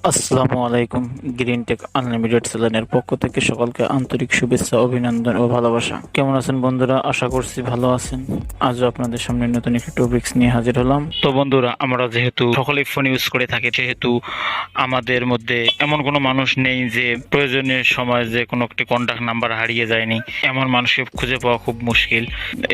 আসসালামু আলাইকুম। Green take unlimited চ্যানেলের পক্ষ থেকে সকলকে আন্তরিক শুভেচ্ছা, অভিনন্দন ও ভালোবাসা। কেমন আছেন বন্ধুরা? আশা করছি ভালো আছেন। আজও আপনাদের সামনে নতুন একটি টপিকস নিয়ে হাজির হলাম। তো বন্ধুরা, আমরা যেহেতু সকলেই ফোন ইউজ করে থাকি, সেহেতু আমাদের মধ্যে এমন কোনো মানুষ নেই যে প্রয়োজনীয় সময় যে কোনো একটি কন্ট্যাক্ট নাম্বার হারিয়ে যায়নি। এমন মানুষকে খুঁজে পাওয়া খুব মুশকিল।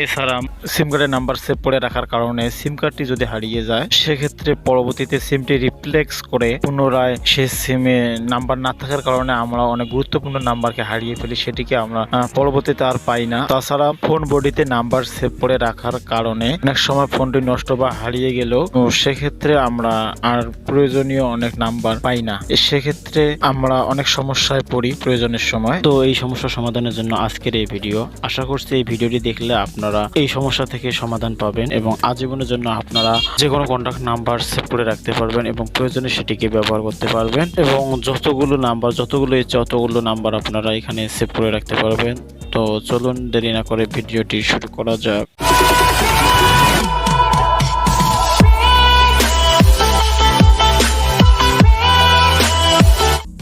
এছাড়া সিম কার্ডের নাম্বার সেভ করে রাখার কারণে সিম কার্ডটি যদি হারিয়ে যায়, সেক্ষেত্রে পরবর্তীতে সিমটি রিপ্লেস করে পুনরায় সে সিমে নাম্বার না থাকার কারণে আমরা অনেক গুরুত্বপূর্ণ নাম্বারকে হারিয়ে ফেলি, সেটিকে আমরা পরবর্তীতে আর পাই না। তাছাড়া ফোন বডিতে নাম্বার সেভ করে রাখার কারণে অনেক সময় ফোনটি নষ্ট বা হারিয়ে গেলেও সেক্ষেত্রে আমরা আর প্রয়োজনীয় অনেক নাম্বার পাই না। সেক্ষেত্রে আমরা অনেক সমস্যায় পড়ি প্রয়োজনের সময়। তো এই সমস্যা সমাধানের জন্য আজকের এই ভিডিও। আশা করছি এই ভিডিওটি দেখলে আপনারা এই সমস্যা থেকে সমাধান পাবেন এবং আজীবনের জন্য আপনারা যে কোনো কন্ট্যাক্ট নাম্বার সেভ করে রাখতে পারবেন এবং প্রয়োজনে সেটিকে ব্যবহার করতে পারবেন এবং যতগুলো ইচ্ছে অতগুলো নাম্বার আপনারা এখানে সেভ করে রাখতে পারবেন। তো চলুন দেরি না করে ভিডিওটি শুরু করা যাক।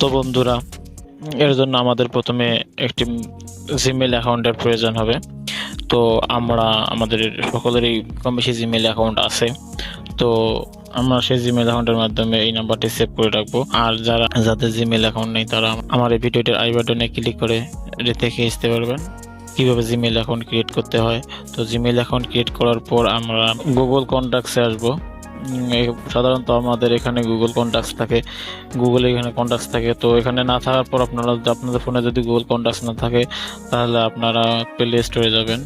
তো বন্ধুরা, এর জন্য আমাদের প্রথমে একটি জিমেইল অ্যাকাউন্টের প্রয়োজন হবে। তো আমাদের সকলেরই কম বেশি জিমেইল অ্যাকাউন্ট আছে। তো আমরা সেই জিমেইল অ্যাকাউন্টের মাধ্যমে এই নাম্বারটি সেভ করে রাখবো। আর যাদের জিমেইল অ্যাকাউন্ট নেই, তারা আমার এই ভিডিওটির আই বাটনে ক্লিক করে দেখে আসতে পারবেন কিভাবে জিমেইল অ্যাকাউন্ট ক্রিয়েট করতে হয়। তো জিমেইল অ্যাকাউন্ট ক্রিয়েট করার পর আমরা গুগল কন্ট্যাক্টসে আসবো। সাধারণত আমাদের এখানে গুগল কন্ট্যাক্টস থাকে, এখানে কন্ট্যাক্টস থাকে। তো এখানে না থাকার পর আপনাদের ফোনে যদি গুগল কন্ট্যাক্টস না থাকে, তাহলে আপনারা প্লে স্টোরে যাবেন।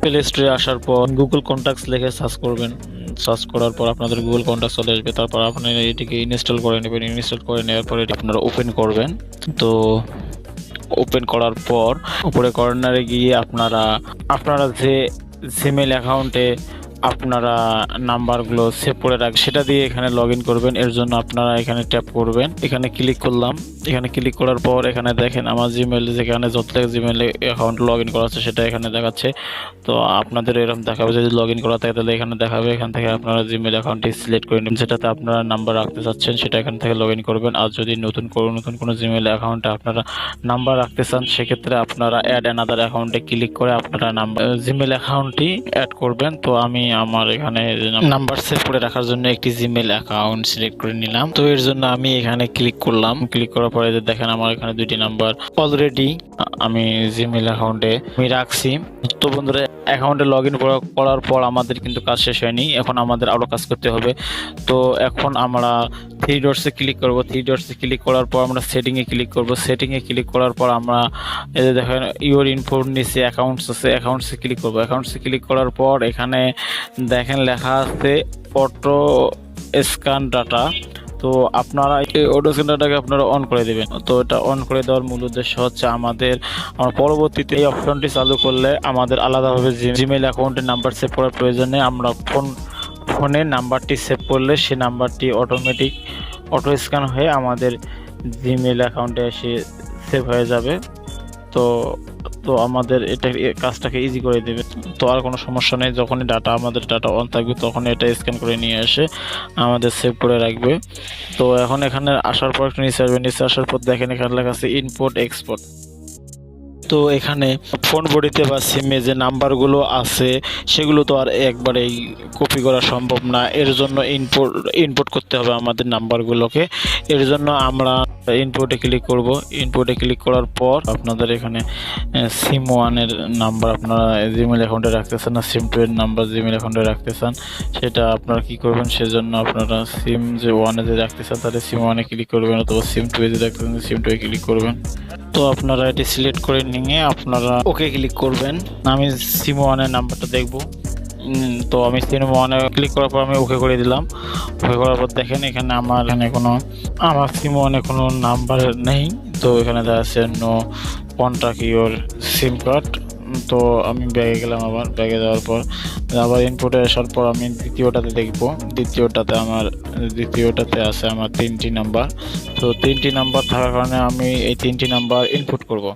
প্লে স্টোরে আসার পর গুগল কন্ট্যাক্টস লিখে সার্চ করবেন। সার্চ করার পর আপনাদের গুগল কন্ট্যাক্টস চলে আসবে। তারপর আপনারা এটিকে ইনস্টল করে নেবেন। ইনস্টল করে নেওয়ার পর এটি আপনারা ওপেন করবেন। তো ওপেন করার পর উপরে কর্নারে গিয়ে আপনারা যে জিমেইল অ্যাকাউন্টে আপনারা নাম্বারগুলো সেভ করে রাখবেন, সেটা দিয়ে এখানে লগ ইন করবেন। এর জন্য আপনারা এখানে ট্যাপ করবেন। এখানে ক্লিক করলাম। এখানে ক্লিক করার পর এখানে দেখেন আমার জিমেইল যেখানে যত জিমেইল অ্যাকাউন্ট লগ ইন করা আছে সেটা এখানে দেখাচ্ছে। তো আপনাদের এরকম দেখাবে, যদি লগ ইন করা থাকে তাহলে এখানে দেখাবে। এখান থেকে আপনারা জিমেইল অ্যাকাউন্টটি সিলেক্ট করে নেবেন, যেটাতে আপনারা নাম্বার রাখতে চাচ্ছেন সেটা এখান থেকে লগ ইন করবেন। আর যদি নতুন কোনো জিমেইল অ্যাকাউন্টে আপনারা নাম্বার রাখতে চান, সেক্ষেত্রে আপনারা অ্যাড অ্যানাদার অ্যাকাউন্টে ক্লিক করে আপনারা জিমেইল অ্যাকাউন্টটি অ্যাড করবেন। তো আমি আমার এখানে নাম্বার সেভ করে রাখার জন্য একটি জিমেইল অ্যাকাউন্ট সিলেক্ট করে নিলাম। তো এর জন্য আমি এখানে ক্লিক করলাম। ক্লিক করার পরে দেখেন আমার এখানে দুইটি নাম্বার অলরেডি আমি জিমেইল অ্যাকাউন্টে আমি রাখছি। তো বন্ধুরা, অ্যাকাউন্টে লগ ইন করার পর আমাদের কিন্তু কাজ শেষ হয়নি, এখন আমাদের আরও কাজ করতে হবে। তো এখন আমরা থ্রি ডটসে ক্লিক করব। থ্রি ডটসে ক্লিক করার পর আমরা সেটিংয়ে ক্লিক করব। সেটিংয়ে ক্লিক করার পর আমরা এই যে দেখেন ইওর ইনফোর নিচে অ্যাকাউন্টস আছে, অ্যাকাউন্টসে ক্লিক করব। অ্যাকাউন্টসে ক্লিক করার পর এখানে দেখেন লেখা আছে অটো স্ক্যান ডাটা। তো আপনারা এই অটো স্ক্যান ডাটাকে আপনারা অন করে দেবেন। তো এটা অন করে দেওয়ার মূল উদ্দেশ্য হচ্ছে আমরা পরবর্তীতে এই অপশনটি চালু করলে আমাদের আলাদাভাবে জিমেইল অ্যাকাউন্টের নাম্বার সেভ করার প্রয়োজন নেই। আমরা ফোনে নাম্বারটি সেভ করলে সেই নাম্বারটি অটো স্ক্যান হয়ে আমাদের জিমেইল অ্যাকাউন্টে এসে সেভ হয়ে যাবে। তো আমাদের এটা কাজটাকে ইজি করে দেবে। তো আর কোনো সমস্যা নেই, যখনই আমাদের ডাটা অন থাকবে তখন এটা স্ক্যান করে নিয়ে এসে আমাদের সেভ করে রাখবে। তো এখন এখানে আসার পর একটু নিচে আসবে। নিচে আসার পর দেখেন এখানে লেখা আছে ইম্পোর্ট এক্সপোর্ট। তো এখানে ফোন বডিতে বা সিমে যে নাম্বারগুলো আছে সেগুলো তো আর একবারেই কপি করা সম্ভব না। এর জন্য ইনপুট করতে হবে আমাদের নাম্বারগুলোকে। এর জন্য আমরা ইনপুটে ক্লিক করব। ইনপুটে ক্লিক করার পর আপনাদের এখানে সিম ওয়ানের নাম্বার আপনারা জিমেইল অ্যাকাউন্টে রাখতে চান না সিম টু এর নাম্বার জিমেইল অ্যাকাউন্টে রাখতে চান, সেটা আপনারা কি করবেন, সেজন্য আপনারা সিম যে ওয়ানে যে রাখতে চান তাহলে সিম ওয়ানে ক্লিক করবেন, অথবা সিম টু এ যে রাখতে চান সিম টু এ ক্লিক করবেন। তো আপনারা এটি সিলেক্ট করে নিয়ে আপনারা ওকে ক্লিক করবেন। আমি সিম ওয়ানের নাম্বারটা দেখব। তো আমি সিম ওয়ানে ক্লিক করার পর আমি ওকে করে দিলাম। ওকে করার পর দেখেন এখানে আমার সিম ওয়ানে কোনো নাম্বার নেই। তো এখানে দেখা যাচ্ছে no contact your sim card, তো আমি ব্যাগে গেলাম, আবার ব্যাগে যাওয়ার পর আবার ইনপুটে আসার পর আমি দ্বিতীয়টাতে দেখব। দ্বিতীয়টাতে আছে আমার 3টি নাম্বার। তো 3টি নাম্বার থাকার কারণে আমি এই 3টি নাম্বার ইনপুট করব।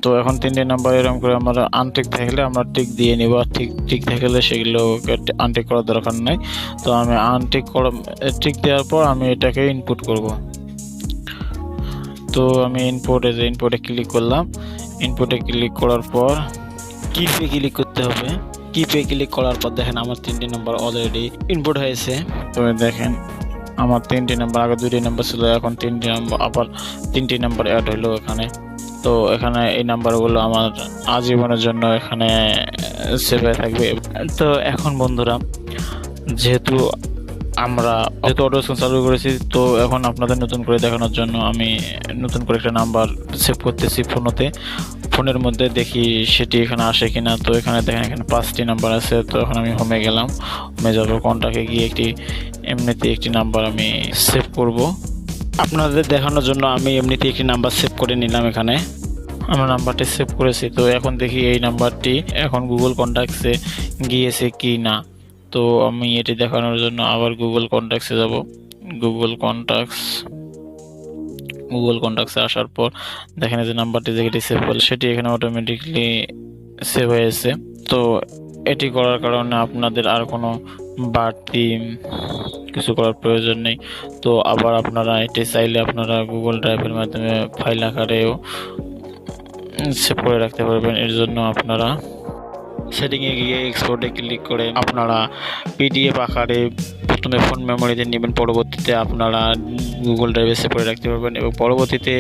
তো এখন 3টি নাম্বার এরকম করে আমরা আনটিক থাকলে আমরা টিক দিয়ে নিব, আর ঠিক থাকলে সেগুলোকে আনটিক করার দরকার নাই। তো আমি টিক দেওয়ার পর আমি এটাকে ইনপুট করব। তো আমি ইনপুটে ক্লিক করলাম। ইনপুটে ক্লিক করার পর কিপে ক্লিক করতে হবে। কিপে ক্লিক করার পর দেখেন আমার 3টি নাম্বার অলরেডি ইনপুট হয়েছে। তো দেখেন আমার 3টি নাম্বার, আগে 2টি নাম্বার ছিল, এখন 3টি নাম্বার, আবার 3টি নাম্বার অ্যাড হলো এখানে। তো এখানে এই নাম্বারগুলো আমার আজীবনের জন্য এখানে সেভ হয়ে থাকবে। তো এখন বন্ধুরা, যেহেতু অটো স্ক্যান চালু করেছি, তো এখন আপনাদের নতুন করে দেখানোর জন্য আমি নতুন করে একটা নাম্বার সেভ করতেছি ফোনের মধ্যে, দেখি সেটি এখানে আসে কিনা। তো এখানে দেখেন, এখানে 5টি নাম্বার আছে। তো এখন আমি হোমে গেলাম, হোমে যাবো, কন্টাক্টে গিয়ে এমনিতে একটি নাম্বার আমি সেভ করব। আপনাদের দেখানোর জন্য আমি এমনিতে একটি নাম্বার সেভ করে নিলাম। এখানে আমার নাম্বারটি সেভ করেছি। তো এখন দেখি এই নাম্বারটি এখন গুগল কন্ট্যাক্টসে গিয়েছে কি না। তো আমি এটি দেখানোর জন্য আবার গুগল কন্ট্যাক্টসে যাব। গুগল কন্ট্যাক্টসে আসার পর দেখেন যে নাম্বারটি যেটি সেভ করলে সেটি এখানে অটোমেটিকলি সেভ হয়েছে। তো এটি করার কারণে আপনাদের আর কোনো বাড়তি কিছু করার প্রয়োজন নেই। তো আবার আপনারা এটি চাইলে আপনারা গুগল ড্রাইভের মাধ্যমে ফাইল আকারেও সেভ করে রাখতে পারবেন। এর জন্য আপনারা সেটিংয়ে গিয়ে এক্সপোর্টে ক্লিক করে আপনারা পিডিএফ আকারে প্রথমে ফোন মেমোরিতে নেবেন, পরবর্তীতে আপনারা গুগল ড্রাইভে সেভ করে রাখতে পারবেন, এবং পরবর্তীতে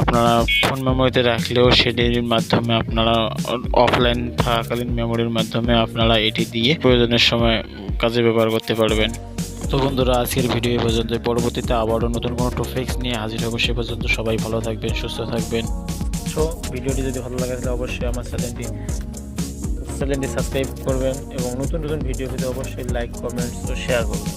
আপনারা ফোন মেমোরিতে রাখলেও সেটির মাধ্যমে আপনারা অফলাইন থাকাকালীন মেমোরির মাধ্যমে আপনারা এটি দিয়ে প্রয়োজনের সময় কাজে ব্যবহার করতে পারবেন। তো বন্ধুরা, আজকের ভিডিও এই পর্যন্ত। পরবর্তীতে আবারও নতুন কোনো টপিকস নিয়ে হাজির হব। সে পর্যন্ত সবাই ভালো থাকবেন, সুস্থ থাকবেন। তো ভিডিওটি যদি ভালো লাগে তাহলে অবশ্যই আমার চ্যানেলটি সাবস্ক্রাইব করবেন, এবং নতুন ভিডিও পেতে অবশ্যই লাইক, কমেন্টস ও শেয়ার করবেন।